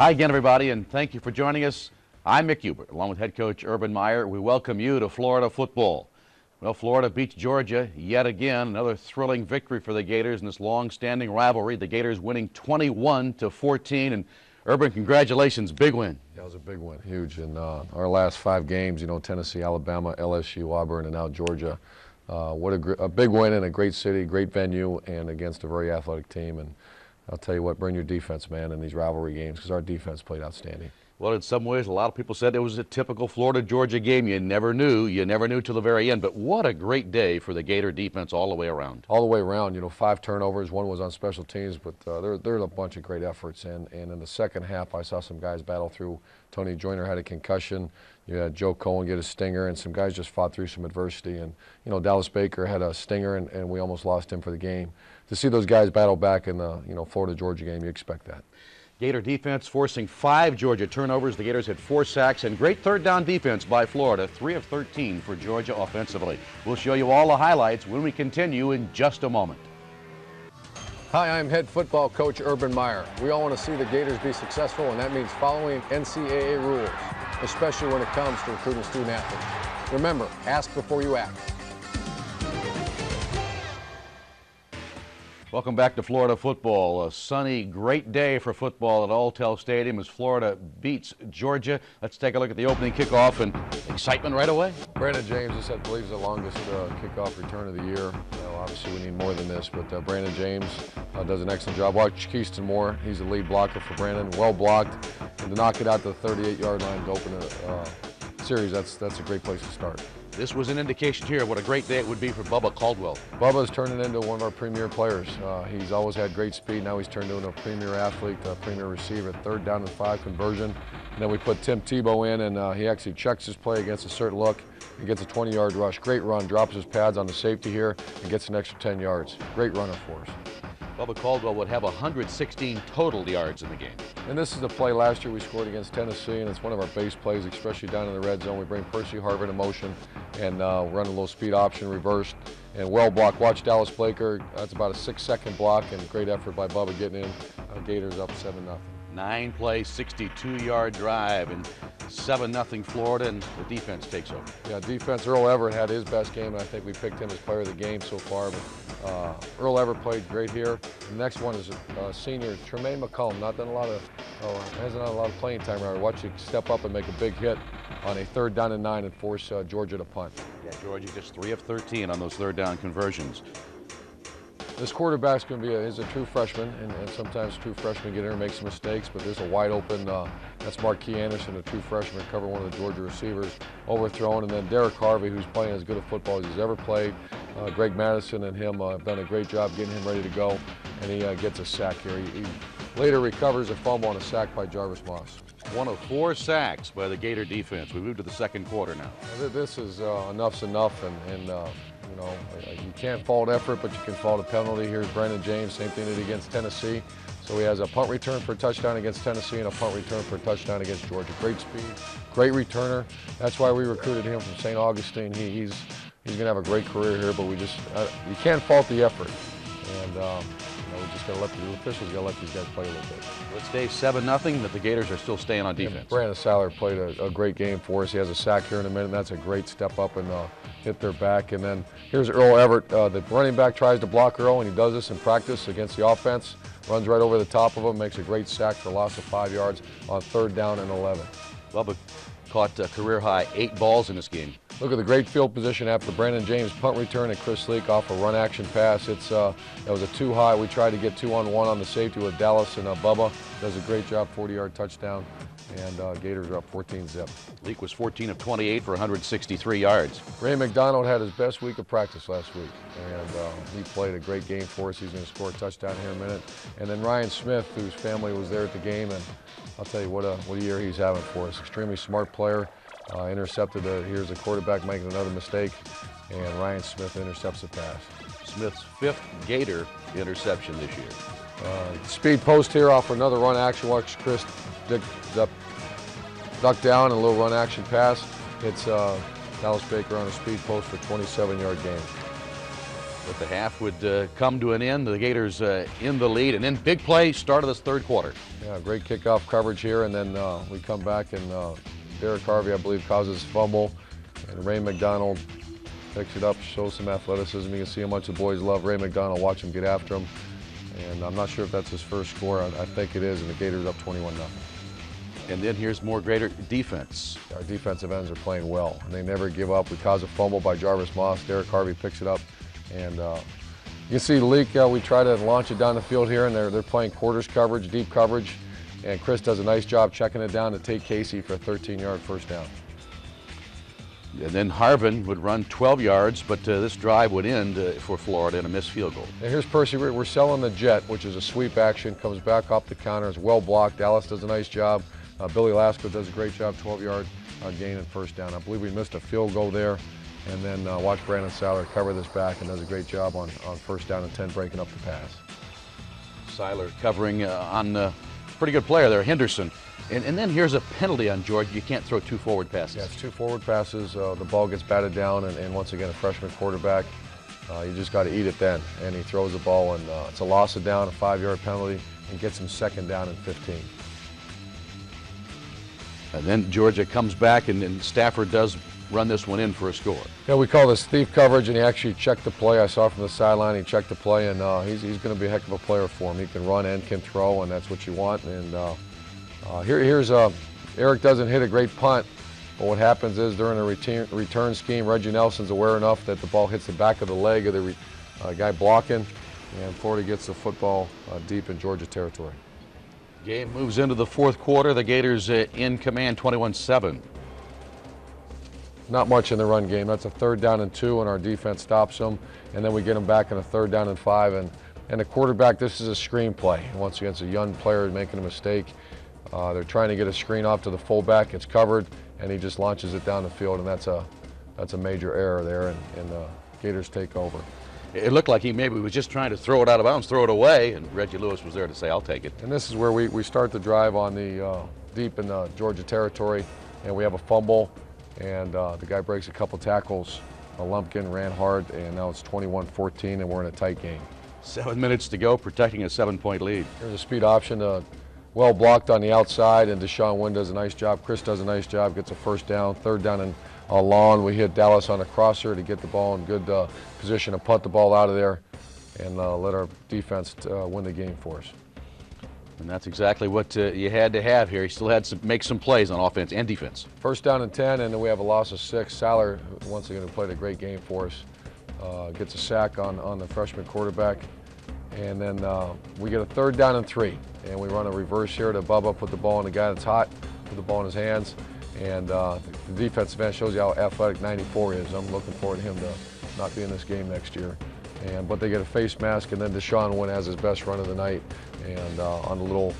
Hi again, everybody, and thank you for joining us. I'm Mick Hubert, along with head coach Urban Meyer. We welcome you to Florida football. Well, Florida beats Georgia yet again. Another thrilling victory for the Gators in this long-standing rivalry. The Gators winning 21-14. And Urban, congratulations, big win. Yeah, it was a big win, huge. In our last 5 games, Tennessee, Alabama, LSU, Auburn, and now Georgia. What a big win in a great city, great venue, and against a very athletic team. And I'll tell you what, bring your defense, man, in these rivalry games, because our defense played outstanding. Well, in some ways, a lot of people said it was a typical Florida-Georgia game. You never knew till the very end. But what a great day for the Gator defense all the way around. All the way around, 5 turnovers. 1 was on special teams, but there are a bunch of great efforts. And in the second half, I saw some guys battle through. Tony Joyner had a concussion. You had Joe Cohen get a stinger, and some guys just fought through some adversity. And, Dallas Baker had a stinger, and we almost lost him for the game. To see those guys battle back in the, Florida-Georgia game, you expect that. Gator defense forcing 5 Georgia turnovers. The Gators had 4 sacks and great third down defense by Florida. 3 of 13 for Georgia offensively. We'll show you all the highlights when we continue in just a moment. Hi, I'm head football coach Urban Meyer. We all want to see the Gators be successful, and that means following NCAA rules, especially when it comes to recruiting student athletes. Remember, ask before you act. Welcome back to Florida football. A sunny, great day for football at Alltel Stadium as Florida beats Georgia. Let's take a look at the opening kickoff and excitement right away. Brandon James, this I believe is the longest kickoff return of the year. Obviously, we need more than this, but Brandon James does an excellent job. Watch Keyston Moore. He's the lead blocker for Brandon. Well blocked, and to knock it out to the 38-yard line to open a series, that's a great place to start. This was an indication here of what a great day it would be for Bubba Caldwell. Bubba's turning into one of our premier players. He's always had great speed. Now he's turned into a premier athlete, a premier receiver. 3rd down and 5 conversion. And then we put Tim Tebow in, and he actually checks his play against a certain look. He gets a 20-yard rush. Great run, drops his pads on the safety here, and gets an extra 10 yards. Great runner for us. Bubba Caldwell would have 116 total yards in the game. And this is the play last year we scored against Tennessee, and it's one of our base plays, especially down in the red zone. We bring Percy Harvin in motion and run a little speed option, reversed, and well blocked. Watch Dallas Baker. That's about a 6-second block, and great effort by Bubba getting in. Gators up 7-0. 9-play, 62-yard drive, and 7-0 Florida, and the defense takes over. Yeah, defense. Earl Everett had his best game, and I think we picked him as player of the game so far. But Earl Everett played great here. The next one is senior Tremaine McCollum. Hasn't had a lot of playing time around. Watch you step up and make a big hit on a 3rd down and 9 and force Georgia to punt. Yeah, Georgia just 3 of 13 on those 3rd down conversions. This quarterback's going to be a true freshman, and sometimes true freshmen get in and make some mistakes, but there's a wide open, that's Marquis Anderson, a true freshman, cover one of the Georgia receivers, overthrown, and then Derek Harvey, who's playing as good a football as he's ever played. Greg Madison and him have done a great job getting him ready to go, and he gets a sack here. He later recovers a fumble on a sack by Jarvis Moss. 1 of 4 sacks by the Gator defense. We move to the second quarter now. This is enough's enough, and you can't fault effort, but you can fault a penalty. Here's Brandon James, same thing he did against Tennessee. So he has a punt return for a touchdown against Tennessee and a punt return for a touchdown against Georgia. Great speed, great returner. That's why we recruited him from St. Augustine. He's going to have a great career here, but you can't fault the effort. And we just got to let the officials let these guys play a little bit. Let's stay 7-0, but the Gators are still staying on defense. And Brandon Saller played a great game for us. He has a sack here in a minute, and that's a great step up and hit their back. And then here's Earl Everett. The running back tries to block Earl, and he does this in practice against the offense. Runs right over the top of him, makes a great sack for a loss of 5 yards on 3rd down and 11. Bubba caught career-high 8 balls in this game. Look at the great field position after Brandon James' punt return and Chris Leak off a run-action pass. That was a 2-high. We tried to get 2-on-1 on the safety with Dallas, and Bubba does a great job, 40-yard touchdown, and Gators are up 14-zip. Leak was 14 of 28 for 163 yards. Ray McDonald had his best week of practice last week, and he played a great game for us. He's going to score a touchdown here in a minute. And then Ryan Smith, whose family was there at the game, and I'll tell you what a year he's having for us. Extremely smart player. Intercepted here's a quarterback making another mistake, and Ryan Smith intercepts the pass. Smith's 5th Gator interception this year. Speed post here off another run action. Watch Chris duck down and a little run action pass. It's Dallas Baker on a speed post for a 27-yard gain. But the half would come to an end. The Gators in the lead, and then big play start of this third quarter. Yeah, great kickoff coverage here, and then we come back and Derek Harvey, I believe, causes a fumble, and Ray McDonald picks it up, shows some athleticism. You can see how much the boys love Ray McDonald. Watch him get after him, and I'm not sure if that's his first score. I think it is, and the Gators up 21-0. And then here's more Gator defense. Our defensive ends are playing well, and they never give up. We cause a fumble by Jarvis Moss. Derek Harvey picks it up, and you can see Leak. We try to launch it down the field here, and they're playing quarters coverage, deep coverage, and Chris does a nice job checking it down to Tate Casey for a 13-yard first down. And then Harvin would run 12 yards, but this drive would end for Florida in a missed field goal. And here's Percy. We're selling the jet, which is a sweep action, comes back off the counter, is well blocked. Dallas does a nice job. Billy Lasco does a great job, 12-yard gain and first down. I believe we missed a field goal there. And then watch Brandon Seiler cover this back and does a great job on first down and 10, breaking up the pass. Seiler covering on a pretty good player there, Henderson. And then here's a penalty on Georgia. You can't throw two forward passes. Yeah, it's two forward passes. The ball gets batted down, and once again, a freshman quarterback, you just got to eat it then. And he throws the ball, and it's a loss of down, a 5-yard penalty, and gets him second down and 15. And then Georgia comes back, and Stafford does run this one in for a score. Yeah, we call this thief coverage, and he actually checked the play. I saw from the sideline, he checked the play, and he's going to be a heck of a player for him. He can run and can throw, and that's what you want. And here's Eric doesn't hit a great punt, but what happens is during a return scheme, Reggie Nelson's aware enough that the ball hits the back of the leg of the guy blocking, and Florida gets the football deep in Georgia territory. Game moves into the fourth quarter. The Gators in command, 21-7. Not much in the run game. That's a 3rd down and 2, and our defense stops them, and then we get them back in a 3rd down and 5. And the quarterback, this is a screen play. Once again, it's a young player making a mistake. They're trying to get a screen off to the fullback. It's covered, and he just launches it down the field, and that's a major error there, and the Gators take over. It looked like he maybe was just trying to throw it out of bounds, throw it away, and Reggie Lewis was there to say, I'll take it. And this is where we start the drive on the deep in the Georgia territory, and we have a fumble, and the guy breaks a couple tackles. Lumpkin ran hard, and now it's 21-14, and we're in a tight game. 7 minutes to go, protecting a 7-point lead. Here's a speed option, well blocked on the outside, and Deshaun Wynn does a nice job. Chris does a nice job, gets a first down, 3rd down and long. We hit Dallas on a crosser to get the ball in good position to punt the ball out of there and let our defense win the game for us. And that's exactly what you had to have here. He still had to make some plays on offense and defense. First down and 10, and then we have a loss of 6. Seiler, once again, who played a great game for us, gets a sack on the freshman quarterback. And then we get a 3rd down and 3, and we run a reverse here to Bubba, put the ball on the guy that's hot, put the ball in his hands. And the defensive end shows you how athletic 94 is. I'm looking forward to him to not be in this game next year. But they get a face mask, and then Deshaun Wynn has his best run of the night. And on a little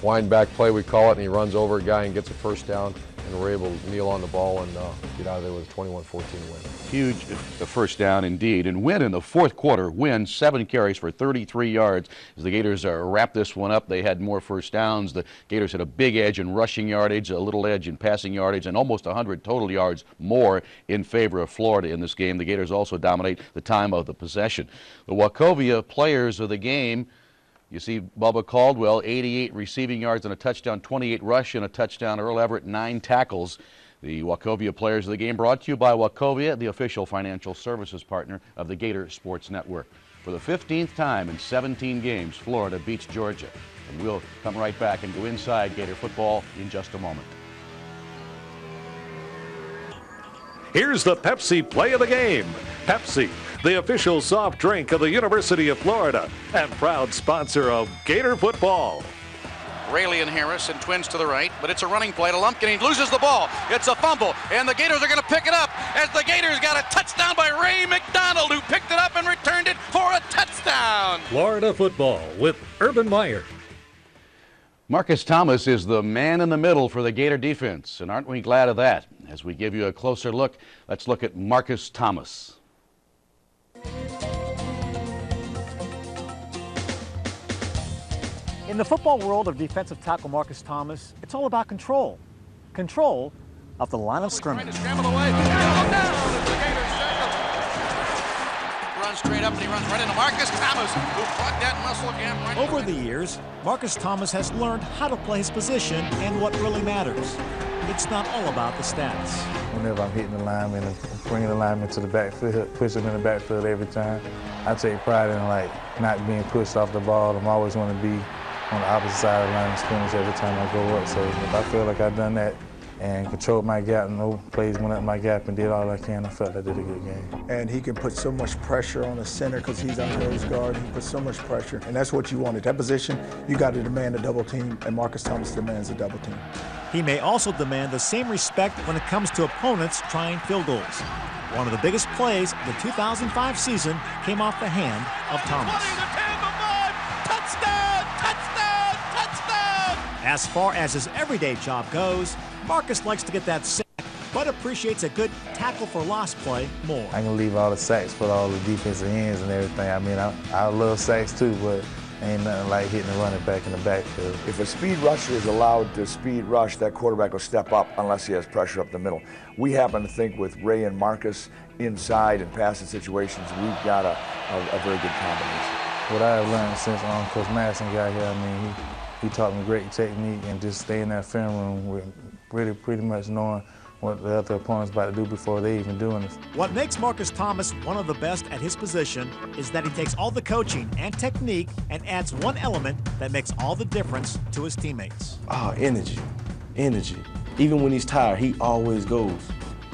wind back play, we call it, and he runs over a guy and gets a first down, and we're able to kneel on the ball and get out of there with a 21-14 win. Huge first down indeed. And Wynn in the fourth quarter, Wynn 7 carries for 33 yards. As the Gators wrap this one up, they had more first downs. The Gators had a big edge in rushing yardage, a little edge in passing yardage, and almost 100 total yards more in favor of Florida in this game. The Gators also dominate the time of the possession. The Wachovia players of the game, you see Bubba Caldwell, 88 receiving yards and a touchdown, 28 rush and a touchdown. Earl Everett, 9 tackles. The Wachovia players of the game brought to you by Wachovia, the official financial services partner of the Gator Sports Network. For the 15th time in 17 games, Florida beats Georgia. And we'll come right back and go inside Gator football in just a moment. Here's the Pepsi play of the game. Pepsi, the official soft drink of the University of Florida and proud sponsor of Gator football. Rayleigh and Harris and twins to the right, but it's a running play to Lumpkin. He loses the ball. It's a fumble, and the Gators are going to pick it up as the Gators got a touchdown by Ray McDonald, who picked it up and returned it for a touchdown. Florida football with Urban Meyer. Marcus Thomas is the man in the middle for the Gator defense, and aren't we glad of that? As we give you a closer look, let's look at Marcus Thomas. In the football world of defensive tackle Marcus Thomas, it's all about control. Control of the line of scrimmage. up, and he runs right into Marcus Thomas, who caught that muscle gap right Over the years, Marcus Thomas has learned how to play his position and what really matters. It's not all about the stats. Whenever I'm hitting the lineman and bringing the lineman to the backfield, push him in the backfield every time, I take pride in not being pushed off the ball. I'm always want to be on the opposite side of the line of scrimmage every time I go up. So if I feel like I've done that and controlled my gap, no plays went up my gap and did all I can, I felt I did a good game. And he can put so much pressure on the center because he's on nose guard. He puts so much pressure, and that's what you want. At that position, you got to demand a double team, and Marcus Thomas demands a double team. He may also demand the same respect when it comes to opponents trying field goals. One of the biggest plays of the 2005 season came off the hand of Thomas. 20 to 10 to 5. Touchdown! Touchdown! Touchdown! As far as his everyday job goes, Marcus likes to get that sack, but appreciates a good tackle for loss play more. I can leave all the sacks for all the defensive ends and everything. I mean, I love sacks too, but ain't nothing like hitting the running back in the backfield. If a speed rusher is allowed to speed rush, that quarterback will step up unless he has pressure up the middle. We happen to think with Ray and Marcus inside and passing situations, we've got a very good combination. What I have learned since Coach Madison got here, I mean, he taught me great technique and just stay in that film room with pretty much knowing what the other opponent's about to do before they even doing it. What makes Marcus Thomas one of the best at his position is that he takes all the coaching and technique and adds one element that makes all the difference to his teammates. Energy. Even when he's tired, he always goes.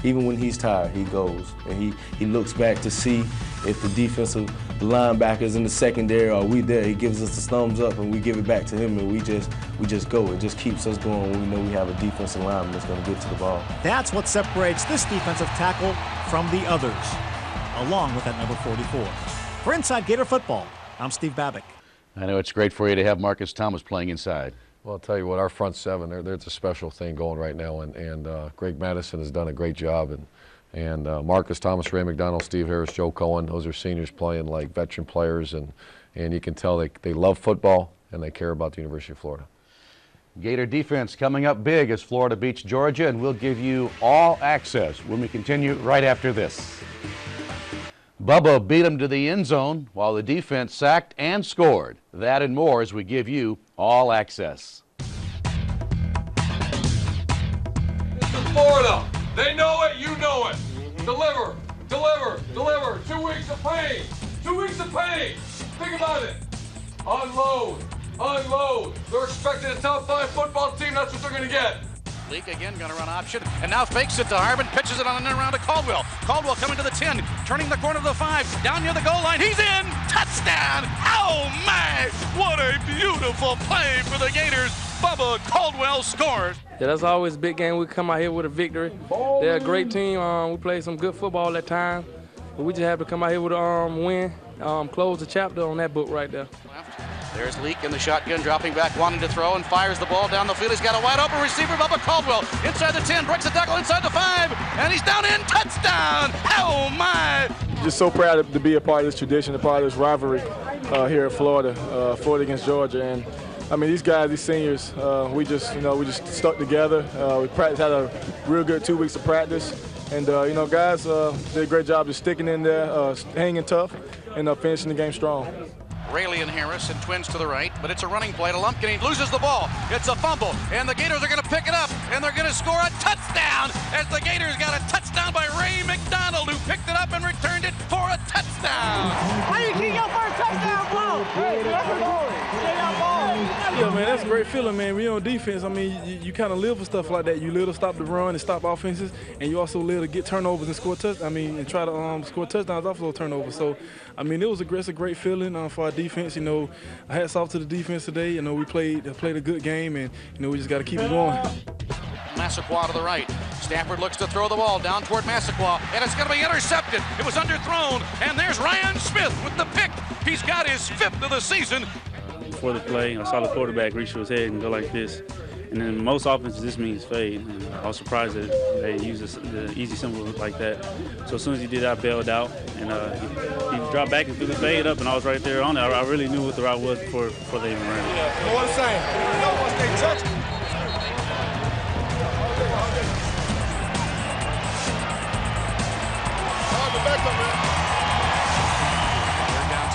Even when he's tired, he goes. And he looks back to see if the defensive linebackers in the secondary are we there. He gives us the thumbs up and we give it back to him and we just go. It just keeps us going when we know we have a defensive lineman that's going to get to the ball. That's what separates this defensive tackle from the others, along with that number 44. For Inside Gator Football, I'm Steve Babick. I know it's great for you to have Marcus Thomas playing inside. Well, I'll tell you what, our front seven, there's a special thing going right now, and Greg Madison has done a great job, and Marcus Thomas, Ray McDonald, Steve Harris, Joe Cohen, those are seniors playing like veteran players, and you can tell they love football and they care about the University of Florida. Gator defense coming up big as Florida beats Georgia, and we'll give you all access when we continue right after this. Bubba beat him to the end zone while the defense sacked and scored. That and more as we give you all access. Florida, they know it, you know it. Deliver, deliver, deliver. 2 weeks of pain. 2 weeks of pain. Think about it. Unload, unload. They're expecting a top 5 football team. That's what they're going to get. Leak again, going to run option, and now fakes it to Harbin, pitches it on and around to Caldwell. Caldwell coming to the 10, turning the corner to the 5, down near the goal line. He's in! Touchdown! Oh my! What a beautiful play for the Gators. Bubba Caldwell scores. Yeah, that's always a big game. We come out here with a victory. They're a great team. We played some good football at times. But we just have to come out here with a win, close the chapter on that book right there. There's Leak in the shotgun, dropping back, wanting to throw, and fires the ball down the field. He's got a wide open receiver, Bubba Caldwell, inside the 10, breaks the tackle inside the 5, and he's down in, touchdown! Oh my! Just so proud to be a part of this tradition, a part of this rivalry here in Florida, Florida against Georgia. And I mean, these guys, these seniors, we just stuck together. We had a real good 2 weeks of practice, and guys did a great job just sticking in there, hanging tough, and finishing the game strong. Rayleigh and Harris and twins to the right, but it's a running play to Lumpkin. He loses the ball. It's a fumble, and the Gators are going to pick it up, and they're going to score a touchdown as the Gators got a touchdown by Ray McDonald, who picked it up and returned it for a touchdown. How do you keep your first touchdown ball? Yeah, man, that's a great feeling, man. We on defense. I mean, you kind of live for stuff like that. You live to stop the run and stop offenses, and you also live to get turnovers and score touchdowns. I mean, and try to score touchdowns off those turnovers. So, I mean, it's a great feeling for our defense. Hats off to the defense today. We played a good game, and we just got to keep it going. Massaquoi to the right. Stafford looks to throw the ball down toward Massaquoi, and it's going to be intercepted. It was underthrown, and there's Ryan Smith with the pick. He's got his 5th of the season. Before the play, I saw the quarterback reach to his head and go like this. And then most offenses, this means fade. And I was surprised that they used the easy symbol like that. So as soon as he did that, I bailed out. And he dropped back and threw the fade up, and I was right there on it. I really knew what the route was before they even ran it. Yeah, more the same. Once they touch it.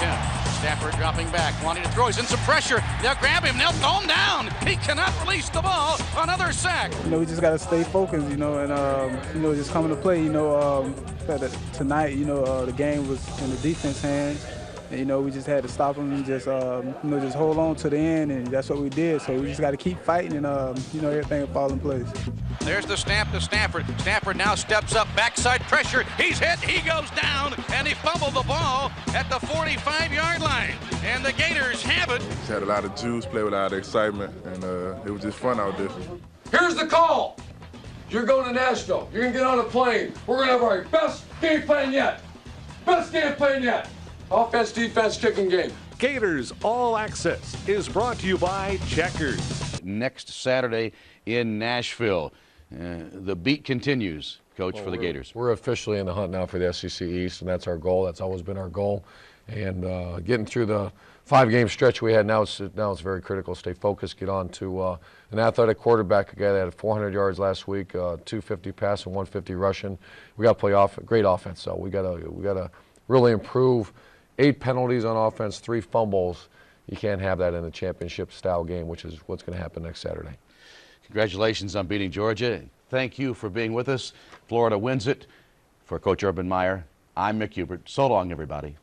attempt. Stafford dropping back, wanting to throw. He's in some pressure. They'll grab him. They'll throw him down. He cannot release the ball. Another sack. You know, we just got to stay focused, you know, and, you know, just coming to play, you know, tonight, you know, the game was in the defense hands. And, you know, we just had to stop them and just, you know, just hold on to the end, and that's what we did. So we just got to keep fighting, and, you know, everything will fall in place. There's the snap to Stafford. Stafford now steps up, backside pressure. He's hit, he goes down, and he fumbled the ball at the 45-yard line. And the Gators have it. Just had a lot of juice, played with a lot of excitement, and it was just fun out there. Here's the call. You're going to Nashville. You're going to get on a plane. We're going to have our best game plan yet. Best game plan yet. Offense, defense, kicking game. Gators All Access is brought to you by Checkers. Next Saturday in Nashville. The beat continues, Coach, for the Gators. We're officially in the hunt now for the SEC East, and that's our goal. That's always been our goal. And getting through the 5-game stretch we had now, it's very critical. Stay focused, get on to an athletic quarterback, a guy that had 400 yards last week, 250 passing, 150 rushing. We got to play great offense, so we got to really improve. 8 penalties on offense, 3 fumbles. You can't have that in a championship-style game, which is what's going to happen next Saturday. Congratulations on beating Georgia. Thank you for being with us. Florida wins it. For Coach Urban Meyer, I'm Mick Hubert. So long, everybody.